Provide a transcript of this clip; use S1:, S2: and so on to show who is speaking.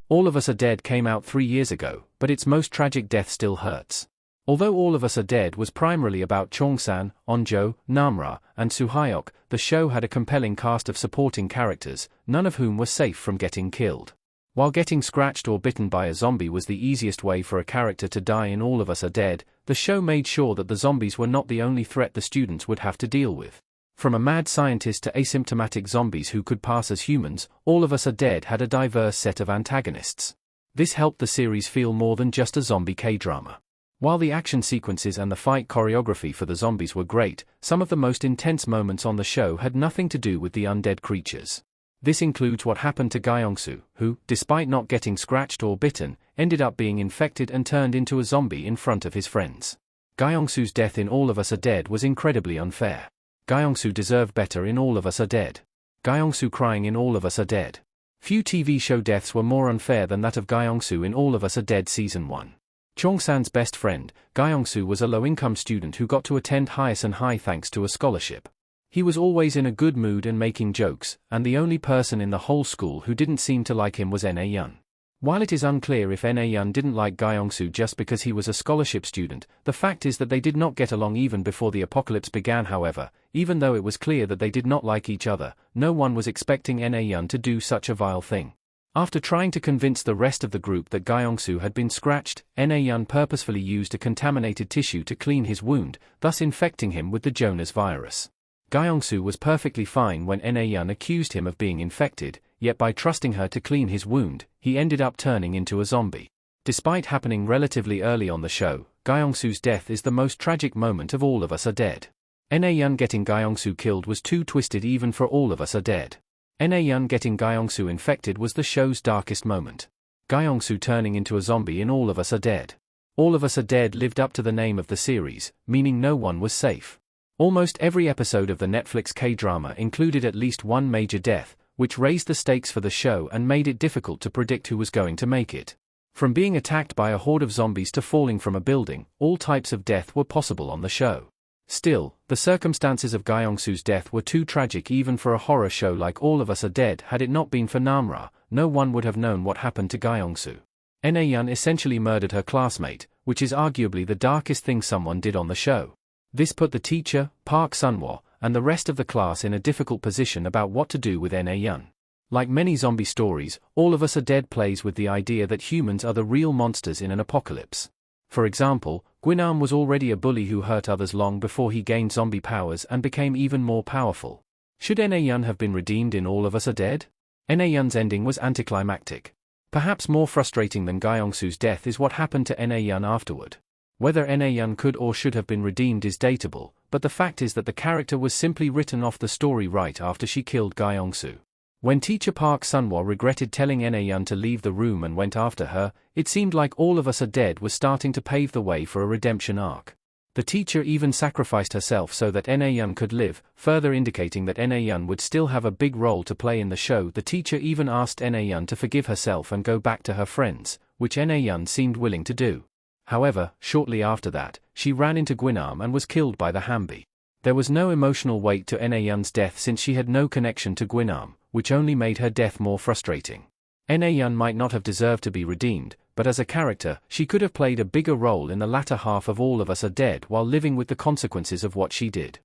S1: All of Us Are Dead came out 3 years ago, but its most tragic death still hurts. Although All of Us Are Dead was primarily about Chongsan, Onjo, Namra, and Suhyok, the show had a compelling cast of supporting characters, none of whom were safe from getting killed. While getting scratched or bitten by a zombie was the easiest way for a character to die in All of Us Are Dead, the show made sure that the zombies were not the only threat the students would have to deal with. From a mad scientist to asymptomatic zombies who could pass as humans, All of Us Are Dead had a diverse set of antagonists. This helped the series feel more than just a zombie K-drama. While the action sequences and the fight choreography for the zombies were great, some of the most intense moments on the show had nothing to do with the undead creatures. This includes what happened to Gyeongsu, who, despite not getting scratched or bitten, ended up being infected and turned into a zombie in front of his friends. Gyeongsu's death in All of Us Are Dead was incredibly unfair. Gyeongsu deserved better in All of Us Are Dead. Gyeongsu crying in All of Us Are Dead. Few TV show deaths were more unfair than that of Gyeongsu in All of Us Are Dead Season 1. Chongsan's best friend, Gyeongsu, was a low-income student who got to attend Hyasun High thanks to a scholarship. He was always in a good mood and making jokes, and the only person in the whole school who didn't seem to like him was Na-yeon. While it is unclear if Na-yeon didn't like Gyeongsu just because he was a scholarship student, the fact is that they did not get along even before the apocalypse began. However, even though it was clear that they did not like each other, no one was expecting Na-yeon to do such a vile thing. After trying to convince the rest of the group that Gyeongsu had been scratched, Na-yeon purposefully used a contaminated tissue to clean his wound, thus infecting him with the Jonas virus. Gyeongsu was perfectly fine when Na-yeon accused him of being infected, yet by trusting her to clean his wound, he ended up turning into a zombie. Despite happening relatively early on the show, Gyeongsu's death is the most tragic moment of All of Us Are Dead. Na-yeon getting Gyeongsu killed was too twisted even for All of Us Are Dead. Na-yeon getting Gyeongsu infected was the show's darkest moment. Gyeongsu turning into a zombie in All of Us Are Dead. All of Us Are Dead lived up to the name of the series, meaning no one was safe. Almost every episode of the Netflix K-drama included at least one major death, which raised the stakes for the show and made it difficult to predict who was going to make it. From being attacked by a horde of zombies to falling from a building, all types of death were possible on the show. Still, the circumstances of Gyeongsu's death were too tragic even for a horror show like All of Us Are Dead. Had it not been for Namra, no one would have known what happened to Gyeongsu. Na-yeon essentially murdered her classmate, which is arguably the darkest thing someone did on the show. This put the teacher, Park Sunwoo, and the rest of the class in a difficult position about what to do with Na-yeon. Like many zombie stories, All of Us Are Dead plays with the idea that humans are the real monsters in an apocalypse. For example, Grinning was already a bully who hurt others long before he gained zombie powers and became even more powerful. Should Na-yeon have been redeemed in All of Us Are Dead? Na-yeon's ending was anticlimactic. Perhaps more frustrating than Gyeongsu's death is what happened to Na-yeon afterward. Whether Na-yeon could or should have been redeemed is debatable, but the fact is that the character was simply written off the story right after she killed Gyeongsu. When teacher Park Sunwoo regretted telling Na-yeon to leave the room and went after her, it seemed like All of Us Are Dead was starting to pave the way for a redemption arc. The teacher even sacrificed herself so that Na-yeon could live, further indicating that Na-yeon would still have a big role to play in the show. The teacher even asked Na-yeon to forgive herself and go back to her friends, which Na-yeon seemed willing to do. However, shortly after that, she ran into Grinning and was killed by the Hambi. There was no emotional weight to Na-yeon's death since she had no connection to Grinning, which only made her death more frustrating. Na-yeon might not have deserved to be redeemed, but as a character, she could have played a bigger role in the latter half of All of Us Are Dead while living with the consequences of what she did.